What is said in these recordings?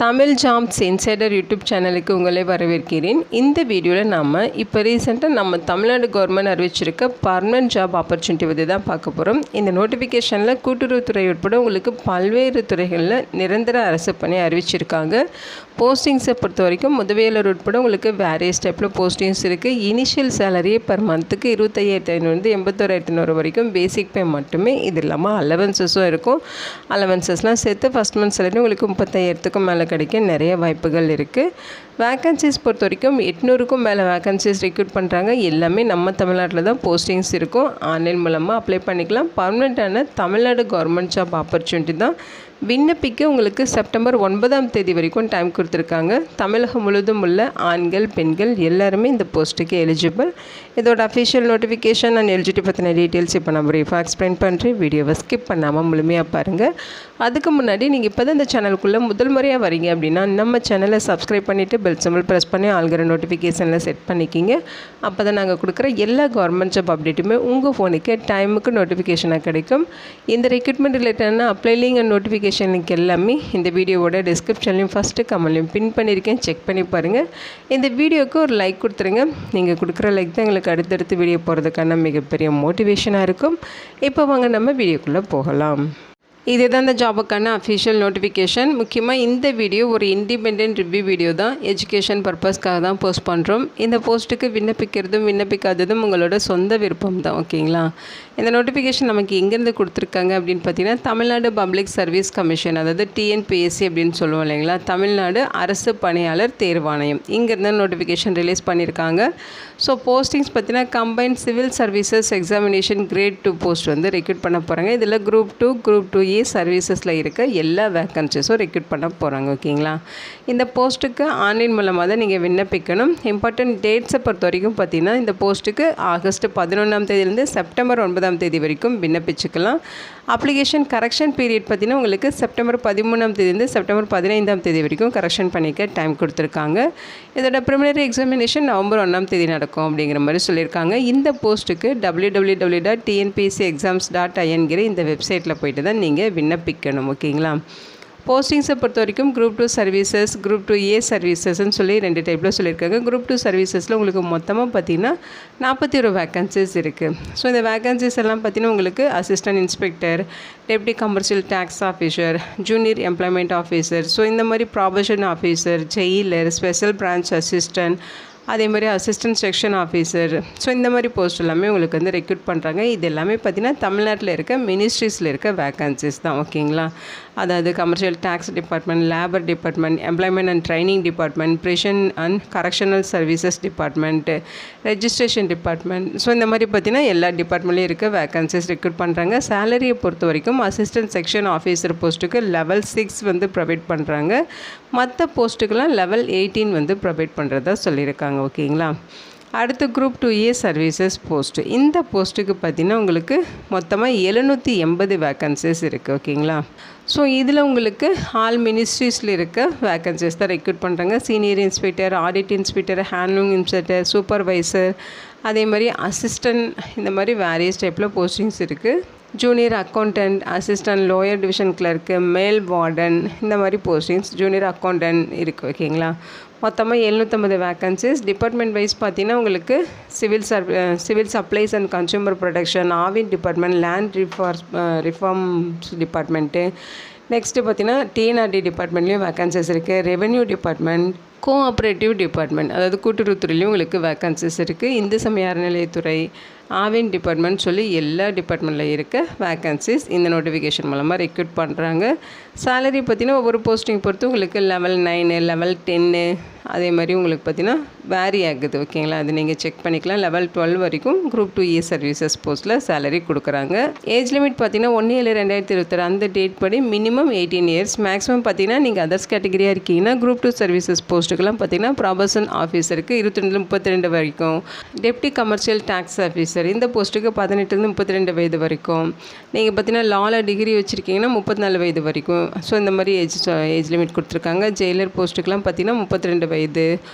Tamil jobs insider YouTube சேனலுக்கு உங்களை வரவேற்கிறேன். இந்த வீடியோவில் நாம் இப்போ ரீசெண்டாக நம்ம தமிழ்நாடு கவர்மெண்ட் அறிவிச்சிருக்க பர்மனெண்ட் ஜாப் ஆப்பர்ச்சுனிட்டி பற்றி தான் பார்க்க போகிறோம். இந்த நோட்டிஃபிகேஷனில் கூட்டுறவுத்துறை உட்பட உங்களுக்கு பல்வேறு துறைகளில் நிரந்தர அரசு பணி அறிவிச்சிருக்காங்க. போஸ்டிங்ஸை பொறுத்த வரைக்கும் உதவியாளர் உட்பட உங்களுக்கு வேரியஸ் டைப்பில் போஸ்டிங்ஸ் இருக்குது. இனிஷியல் சேலரியே பர் மந்த்துக்கு 25,500 81,500 வரைக்கும் பேசிக் பே மட்டுமே. இது இல்லாமல் அலவன்சஸும் இருக்கும். அலவன்சஸ்லாம் சேர்த்து ஃபஸ்ட் மந்த் சேலரி உங்களுக்கு 35,000க்கும் மேலே கிடைக்க நிறைய வாய்ப்புகள் இருக்குது. வேக்கன்சிஸ் பொறுத்த வரைக்கும் 800க்கும் மேலே வேக்கன்சிஸ் ரெக்ரூட் பண்ணுறாங்க. எல்லாமே நம்ம தமிழ்நாட்டில் தான் போஸ்டிங்ஸ் இருக்கும். ஆன்லைன் மூலமாக அப்ளை பண்ணிக்கலாம். பர்மனெண்ட்டான தமிழ்நாடு கவர்மெண்ட் ஜாப் ஆப்பர்ச்சுனிட்டி தான். விண்ணப்பிக்க உங்களுக்கு செப்டம்பர் 9 வரைக்கும் டைம் கொடுத்துருக்காங்க. தமிழகம் முழுவதும் உள்ள ஆண்கள் பெண்கள் எல்லாருமே இந்த போஸ்ட்டுக்கு எலிஜிபிள். இதோட அஃபிஷியல் நோட்டிஃபிகேஷன் அண்ட் எலிஜிபிலிட்டி பற்றின டீட்டெயில்ஸ் இப்போ நான் ப்ரீஃபாக எக்ஸ்பிளைன் பண்ணுறேன். வீடியோவை ஸ்கிப் பண்ணாமல் முழுமையாக பாருங்கள். அதுக்கு முன்னாடி நீங்கள் இப்போ தான் இந்த சேனலுக்குள்ளே முதல் முறையாக வரீங்க அப்படின்னா நம்ம சேனலை சப்ஸ்கிரைப் பண்ணிவிட்டு பெல் சிம்பிள் ப்ரெஸ் பண்ணி ஆல்கிற நோட்டிஃபிகேஷனில் செட் பண்ணிக்கிங்க. அப்போ தான் நாங்கள் கொடுக்குற எல்லா கவர்மெண்ட் ஜாப் அப்டேட்டுமே உங்கள் ஃபோனுக்கு டைமுக்கு நோட்டிஃபிகேஷனாக கிடைக்கும். இந்த ரெக்ரூட்மெண்ட் ரிலேட்டடான apply link and notification link எல்லாமே இந்த வீடியோவோட டிஸ்கிரிப்ஷன்லையும் ஃபஸ்ட்டு கமெண்ட்லையும் பின் பண்ணியிருக்கேன். செக் பண்ணி பாருங்கள். இந்த வீடியோவுக்கு ஒரு லைக் கொடுத்துருங்க. நீங்கள் கொடுக்குற லைக் தான் எங்களுக்கு அடுத்தடுத்து வீடியோ போகிறதுக்கான மிகப்பெரிய மோட்டிவேஷனாக இருக்கும். இப்போ வாங்க நம்ம வீடியோக்குள்ளே போகலாம். இதுதான் இந்த ஜாபுக்கான அஃபிஷியல் நோட்டிஃபிகேஷன். முக்கியமாக இந்த வீடியோ ஒரு இண்டிபெண்ட் ரிவ்யூ வீடியோ தான். எஜுகேஷன் பர்பஸ்க்காக தான் போஸ்ட் பண்ணுறோம். இந்த போஸ்ட்டுக்கு விண்ணப்பிக்கிறதும் விண்ணப்பிக்காததும் உங்களோட சொந்த விருப்பம் தான். ஓகேங்களா? இந்த நோட்டிஃபிகேஷன் நமக்கு எங்கேருந்து கொடுத்துருக்காங்க அப்படின்னு பார்த்தீங்கன்னா தமிழ்நாடு பப்ளிக் சர்வீஸ் கமிஷன், அதாவது டிஎன்பிஎஸ்சி அப்படின்னு சொல்லுவோம் இல்லைங்களா, தமிழ்நாடு அரசு பணியாளர் தேர்வாணையம், இங்கேருந்து நோட்டிஃபிகேஷன் ரிலீஸ் பண்ணியிருக்காங்க. ஸோ போஸ்டிங்ஸ் பார்த்தீங்கன்னா combined civil services examination grade 2 post வந்து ரெக்ரூட் பண்ண போகிறாங்க. இதில் குரூப் 2 குரூப் 2A சர்வீசஸில் இருக்க எல்லா வேக்கன்சிஸும் ரெக்ரூட் பண்ண போகிறாங்க. ஓகேங்களா? இந்த போஸ்ட்டுக்கு ஆன்லைன் மூலமாக தான் நீங்கள் விண்ணப்பிக்கணும். இம்பார்ட்டன்ட் டேட்ஸை பொறுத்த வரைக்கும் பார்த்தீங்கன்னா இந்த போஸ்ட்டுக்கு ஆகஸ்ட் 11 செப்டம்பர் 9 வரைக்கும் விண்ணப்பிச்சுக்கலாம். அப்ளிகேஷன் கரெக்ஷன் பீரியட் பார்த்தீங்கன்னா உங்களுக்கு செப்டம்பர் 13 செப்டம்பர் 15 வரைக்கும் கரெக்ஷன் பண்ணிக்க டைம் கொடுத்துருக்காங்க. இதோட ப்ரிலிமினரி எக்ஸாமினேஷன் நவம்பர் 1 நடக்கும் அப்படிங்கிற மாதிரி சொல்லியிருக்காங்க. இந்த போஸ்ட்டுக்கு www.tnpscexams.in இந்த வெப்சைட்டில் போய்ட்டு தான் நீங்கள் விண்ணப்பிக்கணும். ஓகேங்களா? போஸ்டிங்ஸை பொறுத்த வரைக்கும் குரூப் 2 சர்வீசஸ் குரூப் 2A சர்வீசஸ்ன்னு சொல்லி 2 டைப்பில் சொல்லியிருக்காங்க. குரூப் 2 சர்வீசஸில் உங்களுக்கு மொத்தமாக பார்த்தீங்கன்னா 41 வேக்கன்சிஸ் இருக்குது. ஸோ இந்த வேக்கன்சிஸ் எல்லாம் பார்த்தீங்கன்னா உங்களுக்கு assistant inspector, deputy commercial tax officer, junior employment officer, so இந்த மாதிரி probation officer, jailer, special branch assistant, அதே மாதிரி அசிஸ்டன்ட் செக்ஷன் ஆஃபீஸர், ஸோ இந்த மாதிரி போஸ்ட் எல்லாமே உங்களுக்கு வந்து ரெக்ரூட் பண்ணுறாங்க. இது எல்லாமே பார்த்திங்கன்னா தமிழ்நாட்டில் இருக்க மினிஸ்ட்ரிஸில் இருக்க வேக்கன்சிஸ் தான். ஓகேங்களா? அதாவது commercial tax department, labour department, employment and training department, prison and correctional services department, registration department, so இந்த மாதிரி பார்த்திங்கன்னா எல்லா டிபார்ட்மெண்ட்லேயும் இருக்க வேக்கன்சிஸ் ரெக்ரூட் பண்ணுறாங்க. சேலரியை பொறுத்த வரைக்கும் அசிஸ்டன்ட் செக்ஷன் ஆஃபீஸர் போஸ்ட்டுக்கு லெவல் 6 வந்து ப்ரொவைட் பண்ணுறாங்க. மற்ற போஸ்ட்டுக்கெல்லாம் லெவல் 18 வந்து ப்ரொவைட் பண்ணுறதா சொல்லியிருக்காங்க. ஓகேங்களா? அடுத்து குரூப் 2A சர்வீசஸ் போஸ்ட்டு. இந்த போஸ்ட்டுக்கு பார்த்திங்கன்னா உங்களுக்கு மொத்தமாக 780 வேக்கன்சிஸ் இருக்குது. ஓகேங்களா? ஸோ இதில் உங்களுக்கு ஆல் மினிஸ்ட்ரிஸில் இருக்க வேக்கன்சிஸ் தான் ரெக்ரூட் பண்ணுறாங்க. Senior inspector, audit inspector, handloom inspector, supervisor, அதே மாதிரி அசிஸ்டன்ட், இந்த மாதிரி வேரியஸ் டைப்பில் போஸ்டிங்ஸ் இருக்குது. Junior accountant, assistant lower division clerk, மேல் வார்டன், இந்த மாதிரி போஸ்டிங்ஸ் ஜூனியர் அக்கௌண்டன்ட் இருக்குது. ஓகேங்களா? மொத்தமாக 750 வேக்கன்சிஸ். டிபார்ட்மெண்ட் வைஸ் பார்த்தீங்கன்னா உங்களுக்கு civil supplies and consumer production, Aavin department, land reforms department, next பார்த்தீங்கன்னா டிஎன்ஆர்டி டிபார்ட்மெண்ட்லேயும் வேக்கன்சிஸ் இருக்குது. ரெவென்யூ டிபார்ட்மெண்ட், கோஆப்ரேட்டிவ் டிபார்ட்மெண்ட், அதாவது கூட்டுறவுத்துறையிலையும் உங்களுக்கு வேக்கன்சிஸ் இருக்குது. இந்து சமய அறநிலையத்துறை, ஆவின் டிபார்ட்மெண்ட் சொல்லி எல்லா டிபார்ட்மெண்ட்டில் இருக்க வேக்கன்சிஸ் இந்த நோட்டிஃபிகேஷன் மூலமாக ரெக்ரூட் பண்ணுறாங்க. சேலரி பார்த்திங்கன்னா ஒவ்வொரு போஸ்டிங் பொறுத்து உங்களுக்கு லெவல் 9 லெவல் 10 அதே மாதிரி உங்களுக்கு பார்த்திங்கன்னா வேரி ஆகுது. ஓகேங்களா? அது நீங்கள் செக் பண்ணிக்கலாம். லெவல் 12 வரைக்கும் குரூப் 2A சர்வீசஸ் போஸ்ட்டில் சேலரி கொடுக்குறாங்க. ஏஜ் லிமிட் பார்த்திங்கன்னா 1/7/2026 அந்த டேட் படி மினிமம் 18 இயர்ஸ், மேக்ஸிமம் பார்த்திங்கன்னா நீங்கள் அதர்ஸ் கேட்டகரியாக இருக்கீங்கன்னா குரூப் 2 சர்வீசஸ் போஸ்ட்டுக்கெல்லாம் பார்த்திங்கன்னா ப்ராபேஷன் ஆஃபீஸருக்கு 22-32 வரைக்கும், டெப்டி கமர்ஷியல் டேக்ஸ் ஆஃபீஸர் இந்த போஸ்ட்டுக்கு 18-32 வயது வரைக்கும், நீங்கள் பார்த்தீங்கன்னா லாவில் டிகிரி வச்சுருக்கீங்கன்னா 34 வயது வரைக்கும். ஸோ இந்த மாதிரி ஏஜ் லிமிட் கொடுத்துருக்காங்க. ஜெயிலர் போஸ்ட்டுக்கெலாம் பார்த்தீங்கன்னா 32 வயது,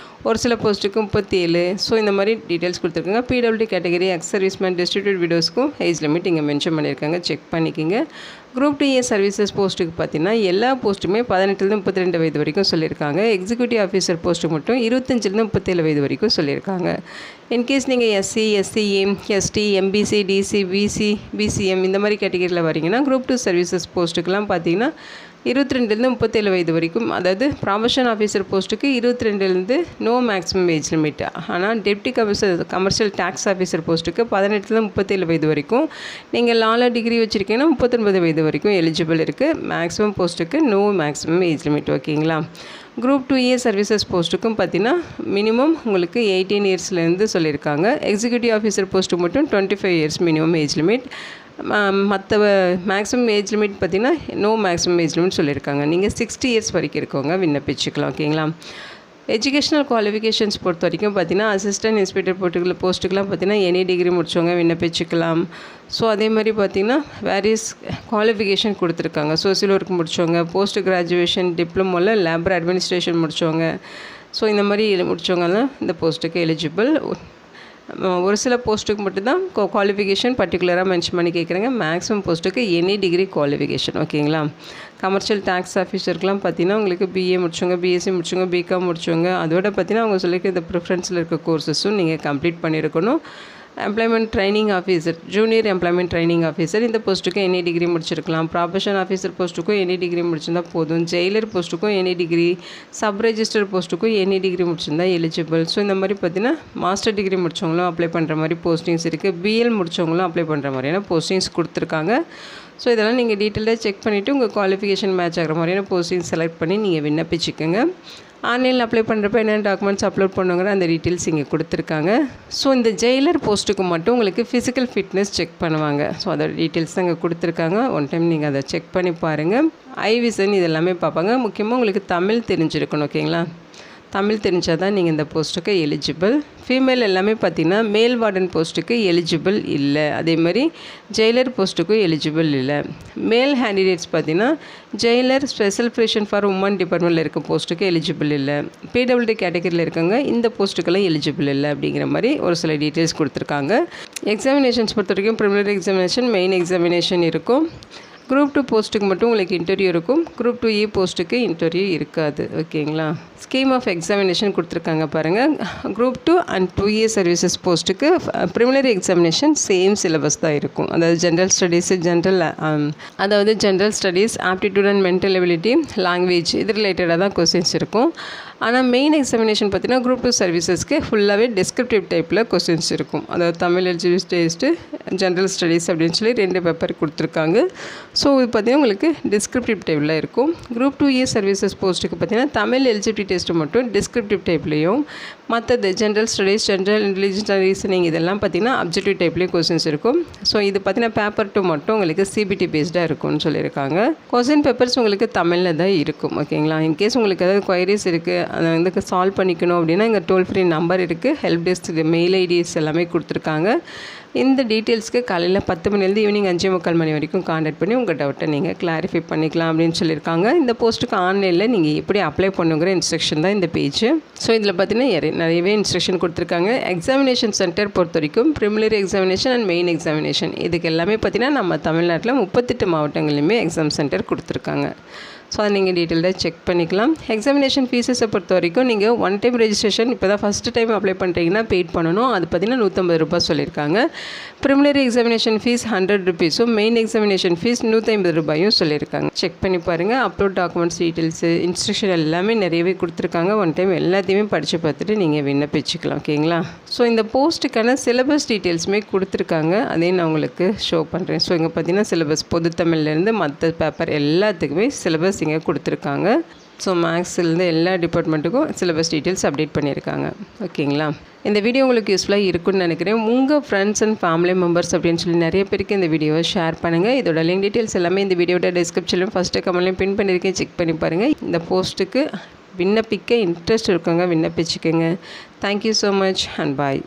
ஒரு சில போஸ்ட்டுக்கு 37. ஸோ இந்த மாதிரி டீட்டெயில்ஸ் கொடுத்துருக்காங்க. PWD category, ex serviceman, destitute விடோஸ்க்கும் ஏஜ் லிமிட் இங்கே மென்ஷன் பண்ணியிருக்காங்க. செக் பண்ணிக்கோங்க. குரூப் 2A சர்வீசஸ் போஸ்ட்டுக்கு பார்த்தீங்கன்னா எல்லா போஸ்ட்டுமே 18லேருந்து 32 வயது வரைக்கும் சொல்லியிருக்காங்க. எக்ஸிக்யூட்டிவ் ஆஃபீஸர் போஸ்ட்டு மட்டும் 25லேருந்து 37 வயது வரைக்கும் சொல்லியிருக்காங்க. இன்கேஸ் நீங்கள் SC, SC, ST, MBC, DC, BC, BCM இந்த மாதிரி கேட்டகரியில் வரீங்கன்னா குரூப் 2 சர்வீசஸ் போஸ்ட்டுக்கெலாம் பார்த்தீங்கன்னா 22லேருந்து 37 வயது வரைக்கும், அதாவது ப்ரொமோஷன் ஆஃபீஸர் போஸ்ட்டுக்கு 22லேருந்து நோ மேக்ஸிமம் ஏஜ் லிமிட். ஆனால் டெப்டி கமர்ஷியல் டேக்ஸ் ஆஃபீஸர் போஸ்ட்டுக்கு 18லேருந்து 37 வயது வரைக்கும், நீங்கள் லால டிகிரி வச்சுருக்கீங்கன்னா 39 வயது வரைக்கும் எலிஜிபிள் இருக்குது. மேக்ஸிமம் போஸ்ட்டுக்கு நோ மேக்ஸிமம் ஏஜ் லிமிட். ஓகேங்களா? குரூப் 2A சர்வீசஸ் போஸ்ட்டுக்கும் பார்த்தீங்கன்னா மினிமம் உங்களுக்கு 18 இயர்ஸ்லேருந்து சொல்லியிருக்காங்க. எக்ஸிக்யூட்டிவ் ஆஃபீஸர் போஸ்ட்டுக்கு மட்டும் 25 இயர்ஸ் மினிமம் ஏஜ் லிமிட். மற்ற மேக்ஸிமம் ஏஜ் லிமிட் பார்த்திங்கன்னா நோ மேக்ஸிமம் ஏஜ் லிமிட் சொல்லியிருக்காங்க. நீங்கள் 60 இயர்ஸ் வரைக்கும் இருக்கவங்க விண்ணப்பிச்சுக்கலாம். ஓகேங்களா? எஜுகேஷ்னல் குவாலிஃபிகேஷன்ஸ் பொறுத்த வரைக்கும் பார்த்திங்கன்னா அசிஸ்டன்ட் இன்ஸ்பெக்டர் போஸ்ட்டுக்கெலாம் பார்த்திங்கன்னா எனி டிகிரி முடித்தவங்க விண்ணப்பிச்சுக்கலாம். ஸோ அதே மாதிரி பார்த்திங்கன்னா வேரியஸ் குவாலிஃபிகேஷன் கொடுத்துருக்காங்க. சோசியல் ஒர்க் முடித்தவங்க, போஸ்ட் கிராஜுவேஷன், டிப்ளமோவில் லேபர் அட்மினிஸ்ட்ரேஷன் முடித்தவங்க, ஸோ இந்த மாதிரி முடித்தவங்கலாம் இந்த போஸ்ட்டுக்கு எலிஜிபிள். ஒரு சில போஸ்ட்டுக்கு மட்டும்தான் குவாலிஃபிகேஷன் பர்டிகுலராக மென்ஷன் பண்ணி கேட்குறாங்க. மேக்ஸிமம் போஸ்ட்டுக்கு எனி டிகிரி குவாலிஃபிகேஷன். ஓகேங்களா? கமர்ஷியல் டேக்ஸ் ஆஃபீஸருக்குலாம் பார்த்தீங்கன்னா உங்களுக்கு பிஏ முடிச்சவங்க, பிஎஸ்சி முடிச்சவங்க, பிகாம் முடிச்சவங்க, அதோட பார்த்தீங்கன்னா அவங்க சொல்லியிருக்க இந்த ப்ரிஃபரன்ஸில் இருக்க கோர்சஸும் நீங்கள் கம்ப்ளீட் பண்ணியிருக்கணும். Employment training officer, junior employment training officer இந்த போஸ்ட்டுக்கு எனி டிகிரி முடிச்சிருக்கலாம். ப்ரொபேஷன் ஆஃபீஸர் போஸ்ட்டுக்கும் எனி டிகிரி முடிச்சிருந்தா போதும். ஜெயிலர் போஸ்ட்டுக்கும் எனி டிகிரி, சப் ரெஜிஸ்டர் போஸ்ட்டுக்கும் எனி டிகிரி முடிச்சிருந்தா எலிஜிபிள். ஸோ இந்த மாதிரி பார்த்தீங்கன்னா மாஸ்டர் டிகிரி முடித்தவங்களும் அப்ளை பண்ணுற மாதிரி போஸ்டிங்ஸ் இருக்குது. பிஎல் முடித்தவங்களும் அப்ளை பண்ணுற மாதிரியான போஸ்டிங்ஸ் கொடுத்துருக்காங்க. ஸோ இதெல்லாம் நீங்கள் டீட்டெயிலாக செக் பண்ணிவிட்டு உங்கள் குவாலிஃபிகேஷன் மேட்ச் ஆகிற மாதிரியான போஸ்டிங் செலக்ட் பண்ணி நீங்கள் விண்ணப்பிச்சுக்கோங்க. ஆன்லைனில் அப்ளை பண்ணுறப்ப என்னென்ன டாக்குமெண்ட்ஸ் அப்லோட் பண்ணுங்கிற அந்த டீட்டெயில்ஸ் இங்கே கொடுத்துருக்காங்க. ஸோ இந்த ஜெயிலர் போஸ்ட்டுக்கு மட்டும் உங்களுக்கு ஃபிசிக்கல் ஃபிட்னஸ் செக் பண்ணுவாங்க. ஸோ அதோட டீட்டெயில்ஸ் தான் இங்கே கொடுத்துருக்காங்க. ஒன் டைம் நீங்கள் அதை செக் பண்ணி பாருங்கள். ஐவிசன் இது எல்லாமே பார்ப்பாங்க. முக்கியமாக உங்களுக்கு தமிழ் தெரிஞ்சிருக்கணும். ஓகேங்களா? தமிழ் தெரிஞ்சால் தான் நீங்கள் இந்த போஸ்ட்டுக்கு எலிஜிபிள். ஃபீமேல் எல்லாமே பார்த்திங்கன்னா மேல் வார்டன் போஸ்ட்டுக்கு எலிஜிபிள் இல்லை. அதே மாதிரி ஜெயிலர் போஸ்ட்டுக்கும் எலிஜிபிள் இல்லை. மேல் கேண்டிடேட்ஸ் பார்த்திங்கன்னா ஜெயிலர் ஸ்பெஷல் ப்ரிஷன் ஃபார் உமன் டிபார்ட்மெண்ட்டில் இருக்க போஸ்ட்டுக்கு எலிஜிபிள் இல்லை. பிடபிள்யூடி கேட்டகரியில் இருக்கவங்க இந்த போஸ்ட்டுக்கெல்லாம் எலிஜிபிள் இல்லை அப்படிங்கிற மாதிரி ஒரு சில டீட்டெயில்ஸ் கொடுத்துருக்காங்க. எக்ஸாமினேஷன்ஸ் பொறுத்த வரைக்கும் ப்ரிலிமினரி எக்ஸாமினேஷன், மெயின் எக்ஸாமினேஷன் இருக்கும். குரூப் 2 போஸ்ட்டுக்கு மட்டும் உங்களுக்கு இன்டர்வியூ இருக்கும். குரூப் 2A போஸ்ட்டுக்கு இன்டர்வியூ இருக்காது. ஓகேங்களா? ஸ்கீம் ஆஃப் எக்ஸாமினேஷன் கொடுத்துருக்காங்க பாருங்கள். குரூப் 2 அண்ட் 2A சர்வீசஸ் போஸ்ட்டுக்கு ப்ரிலிமினரி எக்ஸாமினேஷன் சேம் சிலபஸ் தான் இருக்கும். அதாவது general studies, aptitude and mental ability, language இது ரிலேட்டடாக தான் கொஸ்டின்ஸ் இருக்கும். ஆனால் மெயின் எக்ஸாமினேஷன் பார்த்திங்கன்னா குரூப் 2 சர்வீசஸ்க்கு ஃபுல்லாகவே டிஸ்கிரிப்டிவ் டைப்பில் கொஸ்டின்ஸ் இருக்கும். அதாவது Tamil eligibility test, general studies அப்படின்னு சொல்லி 2 பேப்பர் கொடுத்துருக்காங்க. ஸோ இது பார்த்திங்கன்னா உங்களுக்கு டிஸ்கிரிப்டிவ் டைப்பில் இருக்கும். குரூப் 2A சர்வீசஸ் போஸ்ட்டுக்கு பார்த்திங்கன்னா தமிழ் எலிஜிபிலிட்டி டெஸ்ட்டு மட்டும் டிஸ்கிரிப்டிவ் டைப்லேயும், மற்றது general studies, general intelligence reasoning இதெல்லாம் பார்த்திங்கன்னா அப்ஜெக்டிவ் டைப்லேயும் கொஸ்டின்ஸ் இருக்கும். ஸோ இது பார்த்திங்கன்னா பேப்பர் 2 மட்டும் உங்களுக்கு சிபிடி பேஸ்டாக இருக்கும்னு சொல்லியிருக்காங்க. கொஸ்டின் பேப்பர்ஸ் உங்களுக்கு தமிழில் தான் இருக்கும். ஓகேங்களா? இன்கேஸ் உங்களுக்கு ஏதாவது குவைரிஸ் இருக்குது, அதை வந்து சால்வ் பண்ணிக்கணும் அப்படின்னா இங்கே டோல் ஃப்ரீ நம்பர் இருக்குது. ஹெல்ப் டெஸ்க் மெயில் ஐடிஸ் எல்லாமே கொடுத்துருக்காங்க. இந்த டீட்டெயில்ஸ்க்கு காலையில் 10 மணிலேருந்து ஈவினிங் 5:45 மணி வரைக்கும் கான்டாக்ட் பண்ணி உங்கள் டவுட்டை நீங்கள் கிளாரிஃபை பண்ணிக்கலாம் அப்படின்னு சொல்லியிருக்காங்க. இந்த போஸ்ட்டுக்கு ஆன்லைனில் நீங்கள் எப்படி அப்ளை பண்ணுங்கிற இன்ஸ்ட்ரக்ஷன் தான் இந்த பேஜ். ஸோ இதில் பார்த்தீங்கன்னா நிறையவே இன்ஸ்ட்ரக்ஷன் கொடுத்துருக்காங்க. எக்ஸாமினேஷன் சென்டர் பொறுத்த வரைக்கும் preliminary examination and main examination இதுக்கு எல்லாமே பார்த்தீங்கன்னா நம்ம தமிழ்நாட்டில் 38 மாவட்டங்கள்லையுமே எக்ஸாம் சென்டர் கொடுத்துருக்காங்க. ஸோ அதை நீங்கள் டீட்டெயில்டாக செக் பண்ணிக்கலாம். எக்ஸாமினேஷன் ஃபீஸஸை பொறுத்த வரைக்கும் நீங்கள் ஒன் டைம் ரெஜிஸ்ட்ரேஷன் இப்போ தான் ஃபஸ்ட்டு டைம் அப்ளை பண்ணுறீங்கன்னா பெய்ட் பண்ணணும். அது பார்த்திங்கன்னா 150 ரூபாய் சொல்லியிருக்காங்க. ப்ரிலிமினரி எக்ஸாமினேஷன் ஃபீஸ் 100 ருபீஸும், மெயின் எக்ஸாமினேஷன் ஃபீஸ் 150 ரூபாயும் சொல்லியிருக்காங்க. செக் பண்ணி பாருங்கள். அப்லோட் டாக்குமெண்ட்ஸ் டீட்டெயில்ஸு, இன்ஸ்ட்ரக்ஷன் எல்லாமே நிறையவே கொடுத்துருக்காங்க. ஒன் டைம் எல்லாத்தையுமே படித்து பார்த்துட்டு நீங்கள் விண்ணப்பிச்சுக்கலாம். ஓகேங்களா? ஸோ இந்த போஸ்ட்டுக்கான சிலபஸ் டீட்டெயில்ஸுமே கொடுத்துருக்காங்க. அதையும் நான் உங்களுக்கு ஷோ பண்ணுறேன். ஸோ இங்கே பார்த்தீங்கன்னா சிலபஸ் பொதுத்தமிழ்லேருந்து மற்ற பேப்பர் எல்லாத்துக்குமே சிலபஸ் இங்கே கொடுத்துருக்காங்க. ஸோ மேக்ஸ்லேருந்து எல்லா டிபார்ட்மெண்ட்டுக்கும் சிலபஸ் டீட்டெயில்ஸ் அப்டேட் பண்ணியிருக்காங்க. ஓகேங்களா? இந்த வீடியோ உங்களுக்கு யூஸ்ஃபுல்லாக இருக்குன்னு நினைக்கிறேன். உங்கள் ஃப்ரெண்ட்ஸ் அண்ட் ஃபேமிலி மெம்பர்ஸ் அப்படின்னு சொல்லி நிறைய பேருக்கு இந்த வீடியோவை ஷேர் பண்ணுங்கள். இதோட லிங்க் டீட்டெயில்ஸ் எல்லாமே இந்த வீடியோட டிஸ்கிரிப்ஷன்லையும் ஃபஸ்ட்டு கமெண்ட்லையும் பின் பண்ணியிருக்கேன். செக் பண்ணி பாருங்கள். இந்த போஸ்ட்டுக்கு விண்ணப்பிக்க இன்ட்ரெஸ்ட் இருக்கவங்க விண்ணப்பிச்சுக்கோங்க. Thank you so much and bye.